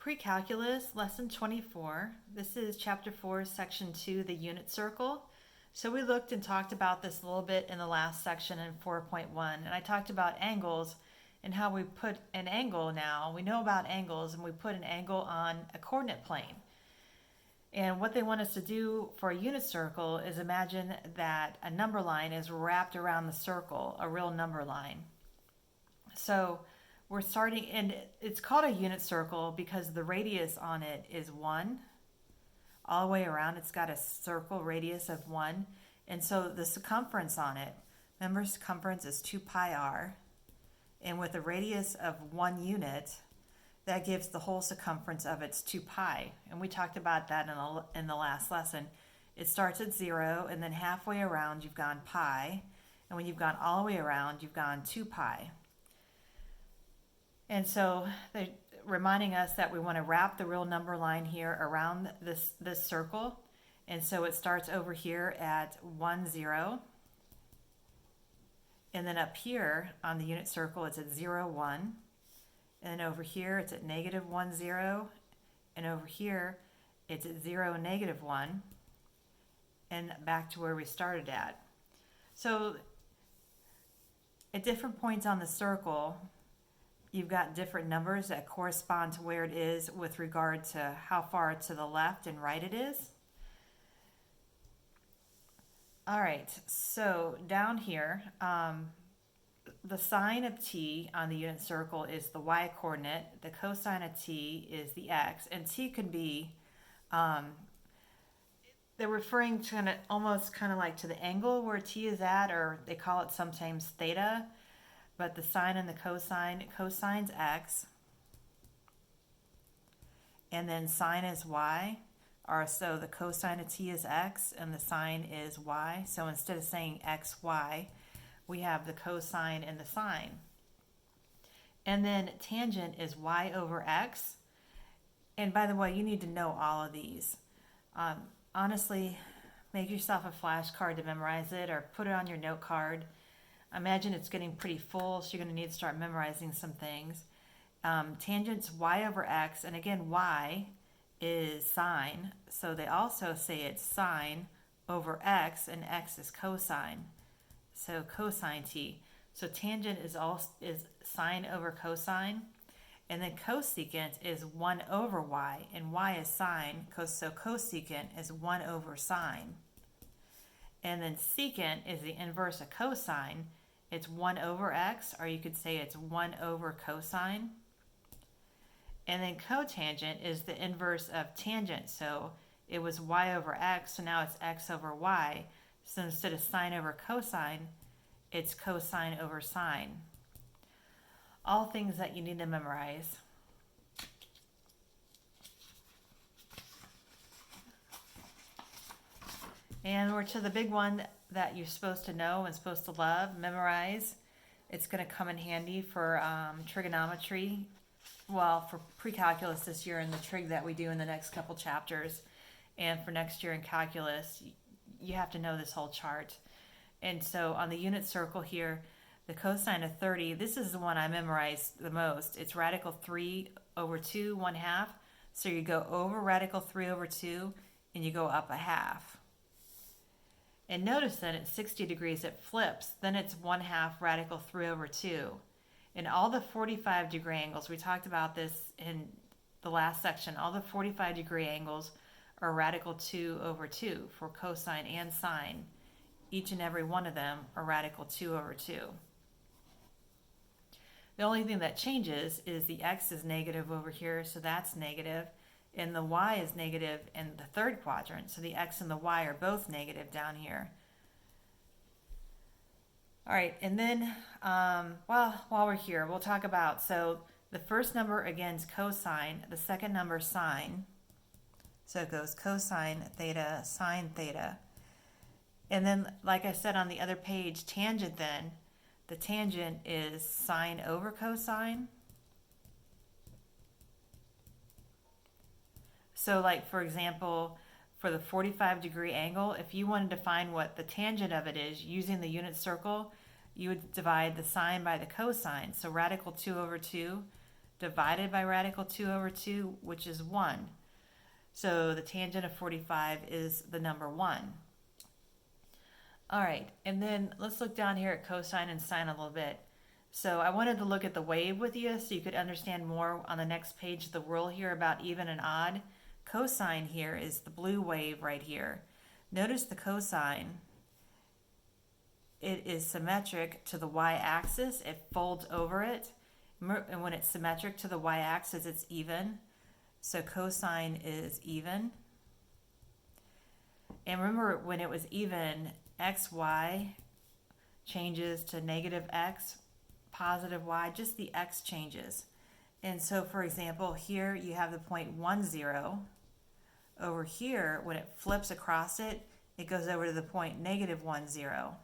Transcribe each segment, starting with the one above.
Precalculus, Lesson 24. This is Chapter 4, Section 2, the unit circle. So we looked and talked about this a little bit in the last section in 4.1, and I talked about angles and how we put an angle now. We know about angles, and we put an angle on a coordinate plane. And what they want us to do for a unit circle is imagine that a number line is wrapped around the circle, a real number line. So we're starting, and it's called a unit circle because the radius on it is 1. All the way around, it's got a circle radius of 1. And so the circumference on it, remember circumference is 2 pi r. And with a radius of 1 unit, that gives the whole circumference of its 2 pi. And we talked about that in the last lesson. It starts at 0, and then halfway around you've gone pi. And when you've gone all the way around, you've gone 2 pi. And so they're reminding us that we want to wrap the real number line here around this circle. And so it starts over here at 1, 0. And then up here on the unit circle, it's at 0, 1. And then over here, it's at negative 1, 0. And over here, it's at 0, negative 1. And back to where we started at. So at different points on the circle, you've got different numbers that correspond to where it is with regard to how far to the left and right it is. All right, so down here, the sine of t on the unit circle is the y coordinate. The cosine of t is the x. And t can be, they're referring to almost kind of like to the angle where t is at, or they call it sometimes theta. But the sine and the cosine's x, and then sine is y, or so the cosine of t is x and the sine is y. So instead of saying x, y, we have the cosine and the sine. And then tangent is y over x. And by the way, you need to know all of these. Honestly, make yourself a flashcard to memorize it, or put it on your note card. Imagine it's getting pretty full, so you're going to need to start memorizing some things. Tangent's y over x, and again, y is sine, so they also say it's sine over x, and x is cosine, so cosine t. So tangent is sine over cosine, and then cosecant is 1 over y, and y is sine, so cosecant is 1 over sine. And then secant is the inverse of cosine. It's 1 over x, or you could say it's 1 over cosine. And then cotangent is the inverse of tangent. So it was y over x, so now it's x over y. So instead of sine over cosine, it's cosine over sine. All things that you need to memorize. And we're to the big one that you're supposed to know and supposed to love, memorize. It's going to come in handy for trigonometry, well, for precalculus this year and the trig that we do in the next couple chapters. And for next year in calculus, you have to know this whole chart. And so on the unit circle here, the cosine of 30, this is the one I memorized the most. It's radical 3 over 2, 1/2. So you go over radical 3 over 2, and you go up a half. And notice that at 60 degrees it flips. Then it's 1/2 radical 3 over 2. And all the 45 degree angles, we talked about this in the last section, all the 45 degree angles are radical 2 over 2 for cosine and sine. Each and every one of them are radical 2 over 2. The only thing that changes is the x is negative over here, so that's negative. And the y is negative in the third quadrant, so the x and the y are both negative down here. All right, and then while we're here, we'll talk about, so the first number again is cosine, the second number is sine. So it goes cosine theta, sine theta. And then, like I said on the other page, tangent then, the tangent is sine over cosine. So like, for example, for the 45 degree angle, if you wanted to find what the tangent of it is using the unit circle, you would divide the sine by the cosine. So radical 2 over 2 divided by radical 2 over 2, which is 1. So the tangent of 45 is the number 1. All right, and then let's look down here at cosine and sine a little bit. So I wanted to look at the wave with you so you could understand more on the next page the rule here about even and odd. Cosine here is the blue wave right here. Notice the cosine. It is symmetric to the y-axis. It folds over it. And when it's symmetric to the y-axis, it's even. So cosine is even. And remember, when it was even, xy changes to negative x, positive y, just the x changes. And so, for example, here you have the point 1, 0. Over here, when it flips across it, it goes over to the point negative 1, 0.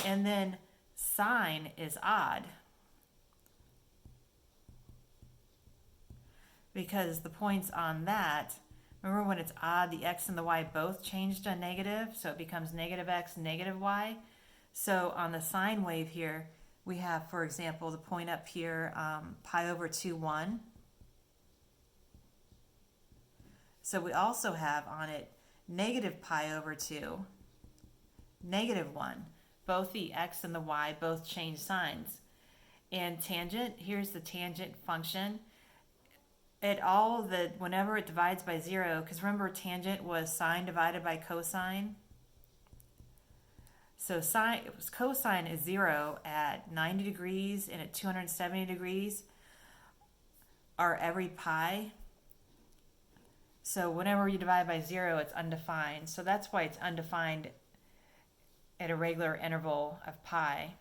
And then sine is odd, because the points on that, remember when it's odd, the x and the y both change to negative, so it becomes negative x, negative y. So on the sine wave here, we have, for example, the point up here, pi over 2, 1. So we also have on it negative pi over 2, negative 1. Both the x and the y both change signs. And tangent, here's the tangent function. Whenever it divides by 0, because remember tangent was sine divided by cosine. So cosine is 0 at 90 degrees and at 270 degrees are every pi. So whenever you divide by 0, it's undefined. So that's why it's undefined at a regular interval of pi,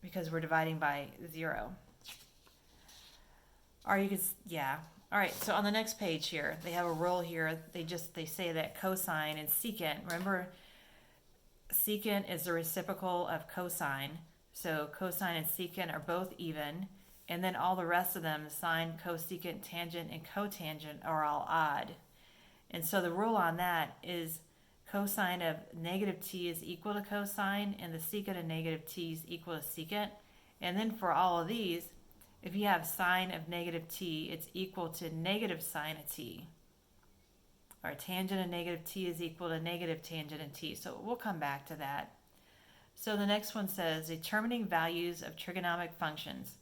because we're dividing by 0. Or you could, yeah. All right, so on the next page here, they have a rule here. They say that cosine and secant, remember, secant is the reciprocal of cosine. So cosine and secant are both even. And then all the rest of them, sine, cosecant, tangent, and cotangent, are all odd. And so the rule on that is cosine of negative t is equal to cosine, and the secant of negative t is equal to secant. And then for all of these, if you have sine of negative t, it's equal to negative sine of t. Or tangent of negative t is equal to negative tangent of t. So we'll come back to that. So the next one says determining values of trigonometric functions.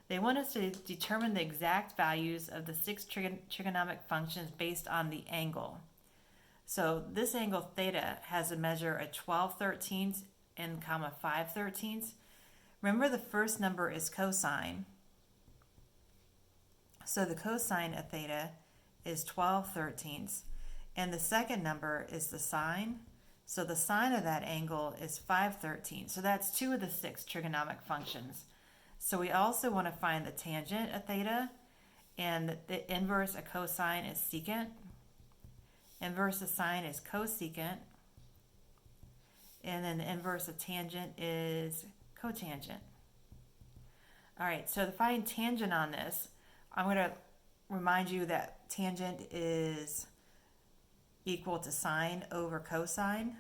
They want us to determine the exact values of the 6 trigonometric functions based on the angle. So this angle theta has a measure of 12/13 and 5/13. Remember, the first number is cosine. So the cosine of theta is 12/13. And the second number is the sine. So the sine of that angle is 5/13. So that's 2 of the 6 trigonometric functions. So we also want to find the tangent of theta, and the inverse of cosine is secant. Inverse of sine is cosecant. And then the inverse of tangent is cotangent. All right, so to find tangent on this, I'm going to remind you that tangent is equal to sine over cosine.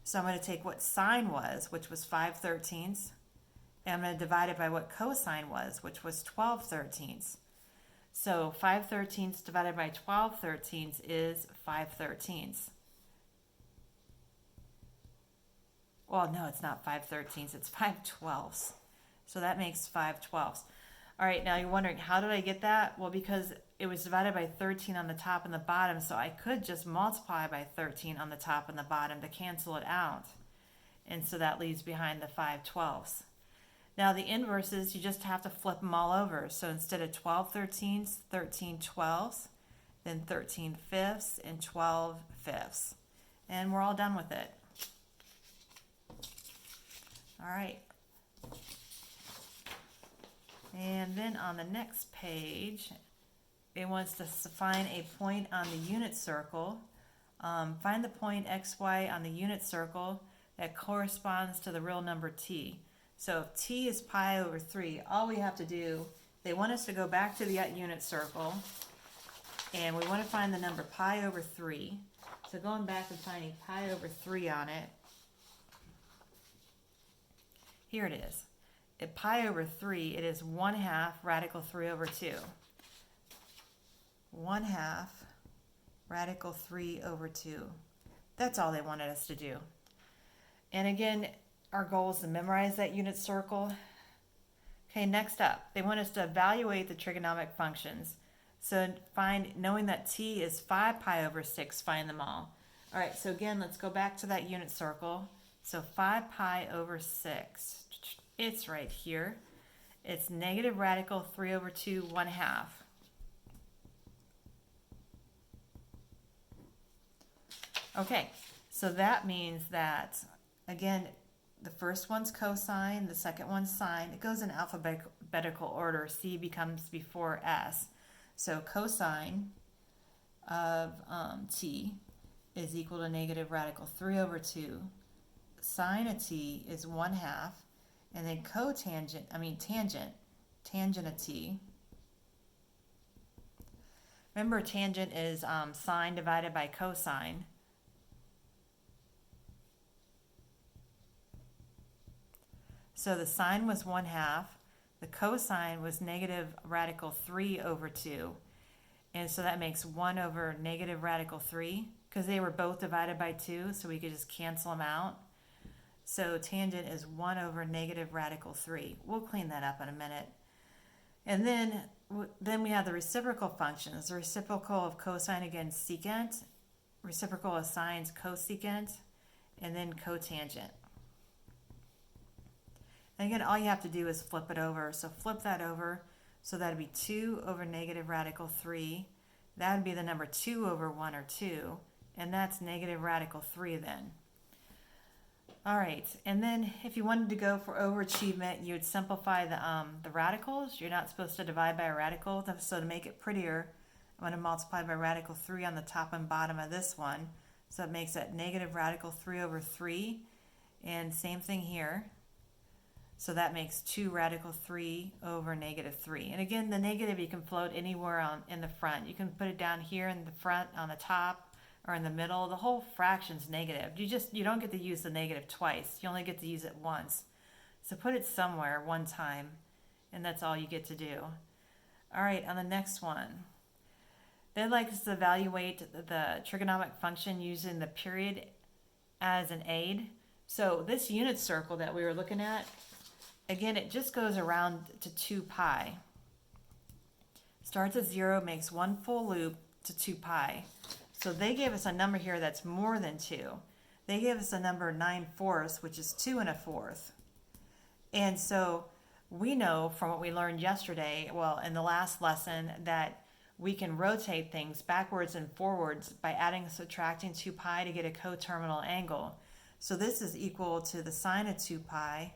So I'm going to take what sine was, which was 5/13, and I'm going to divide it by what cosine was, which was 12/13. So 5/13 divided by 12/13 is 5/13. Well, no, it's not 5/13, it's 5/12. So that makes 5/12. All right, now you're wondering, how did I get that? Well, because it was divided by 13 on the top and the bottom, so I could just multiply by 13 on the top and the bottom to cancel it out. And so that leaves behind the 5/12. Now the inverses, you just have to flip them all over. So instead of 12/13, 13/12, then 13/5, and 12/5. And we're all done with it. All right. And then on the next page, it wants to find a point on the unit circle. Find the point xy on the unit circle that corresponds to the real number t. So if t is pi over 3, all we have to do, they want us to go back to the unit circle, and we want to find the number pi over 3. So going back and finding pi over 3 on it, here it is. at pi over 3, it is 1/2 radical 3 over 2. 1/2 radical 3 over 2. That's all they wanted us to do. And again, our goal is to memorize that unit circle. Okay, next up, they want us to evaluate the trigonometric functions. So knowing that t is 5 pi over 6, find them all. All right, so again, let's go back to that unit circle. So 5 pi over 6, it's right here. It's negative radical 3 over 2, 1/2. Okay, so that means that, again, the first one's cosine, the second one's sine. It goes in alphabetical order. C becomes before S. So cosine of t is equal to negative radical 3 over 2. Sine of t is 1/2. And then tangent of t. Remember, tangent is sine divided by cosine. So the sine was 1/2. The cosine was negative radical 3 over 2. And so that makes 1 over negative radical 3, because they were both divided by 2, so we could just cancel them out. So tangent is 1 over negative radical 3. We'll clean that up in a minute. And then we have the reciprocal functions. The reciprocal of cosine against secant, reciprocal of sine's cosecant, and then cotangent. And again, all you have to do is flip it over. So flip that over. So that would be 2 over negative radical 3. That would be the number 2 over 1, or 2. And that's negative radical 3 then. All right, and then if you wanted to go for overachievement, you would simplify the radicals. You're not supposed to divide by a radical. So to make it prettier, I'm going to multiply by radical 3 on the top and bottom of this one. So it makes it negative radical 3 over 3. And same thing here. So that makes 2 radical 3 over negative 3. And again, the negative you can float anywhere in the front. You can put it down here in the front, on the top, or in the middle. The whole fraction's negative. You don't get to use the negative twice. You only get to use it once. So put it somewhere one time, and that's all you get to do. All right, on the next one. They'd like us to evaluate the trigonometric function using the period as an aid. So this unit circle that we were looking at, again, it just goes around to 2 pi. Starts at 0, makes one full loop to 2 pi. So they gave us a number here that's more than 2. They gave us a number 9/4, which is 2 1/4. And so we know from what we learned yesterday, well, in the last lesson, that we can rotate things backwards and forwards by adding and subtracting 2 pi to get a coterminal angle. So this is equal to the sine of 2 pi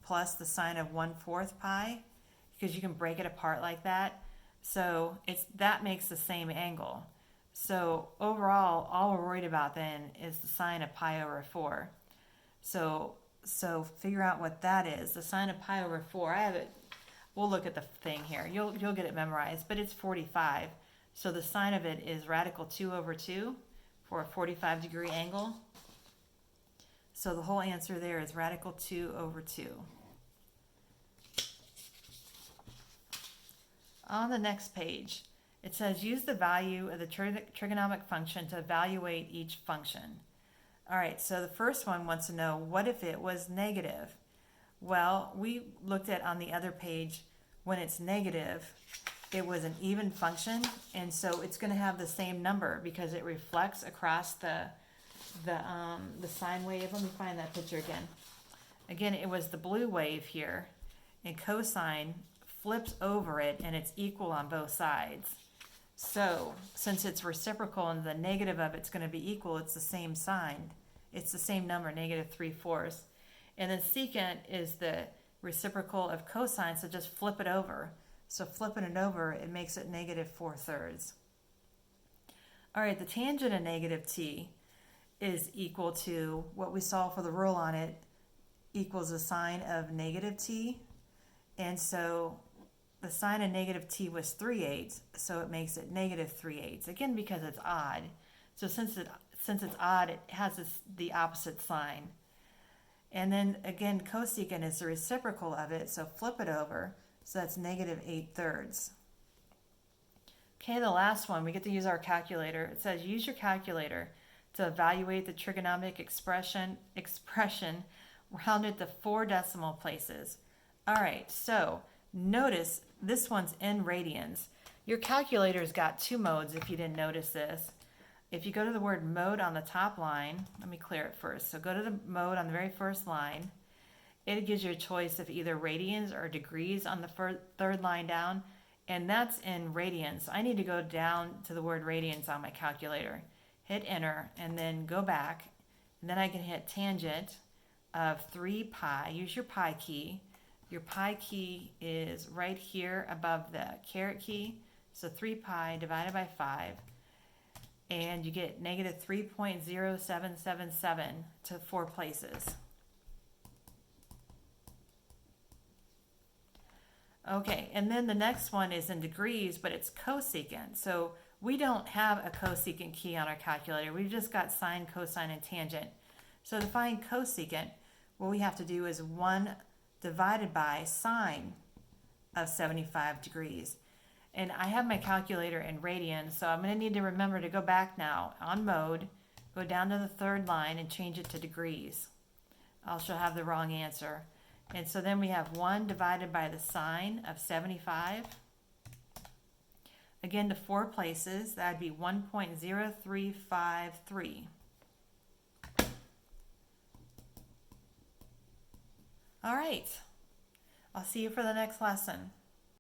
plus the sine of 1/4 pi, because you can break it apart like that. So that makes the same angle. So overall, all we're worried about then is the sine of pi over 4. So figure out what that is. The sine of pi over 4, I have it. We'll look at the thing here. You'll get it memorized, but it's 45. So the sine of it is radical 2 over 2 for a 45-degree angle. So the whole answer there is radical 2 over 2. On the next page, it says use the value of the trigonometric function to evaluate each function. All right, so the first one wants to know, what if it was negative? Well, we looked at on the other page, when it's negative, it was an even function, and so it's going to have the same number because it reflects across the sine wave. Let me find that picture again. Again, it was the blue wave here, and cosine flips over it, and it's equal on both sides. So since it's reciprocal and the negative of it's going to be equal, it's the same sign. It's the same number, negative 3/4. And then secant is the reciprocal of cosine, so just flip it over. So flipping it over, it makes it negative 4/3. All right, the tangent of negative t is equal to what we saw for the rule on it, equals the sine of negative t. And so the sine of negative t was 3/8, so it makes it negative 3/8. Again, because it's odd. So since it's odd, it has the opposite sign. And then again, cosecant is the reciprocal of it, so flip it over. So that's -8/3. Okay, the last one, we get to use our calculator. It says use your calculator to evaluate the trigonometric expression rounded to 4 decimal places. All right, so notice this one's in radians. Your calculator's got 2 modes if you didn't notice this. If you go to the word mode on the top line, let me clear it first. So go to the mode on the very first line. It gives you a choice of either radians or degrees on the third line down, and that's in radians. I need to go down to the word radians on my calculator. Hit enter and then go back, and then I can hit tangent of 3 pi. Use your pi key. Your pi key is right here above the caret key. So 3 pi divided by 5, and you get -3.0777 to 4 places. Okay, and then the next one is in degrees, but it's cosecant. So we don't have a cosecant key on our calculator. We've just got sine, cosine, and tangent. So to find cosecant, what we have to do is 1 divided by sine of 75 degrees. And I have my calculator in radians, so I'm going to need to remember to go back now on mode, go down to the third line and change it to degrees. I'll also have the wrong answer. And so then we have 1 divided by the sine of 75. Again, to 4 places, that would be 1.0353. All right. I'll see you for the next lesson.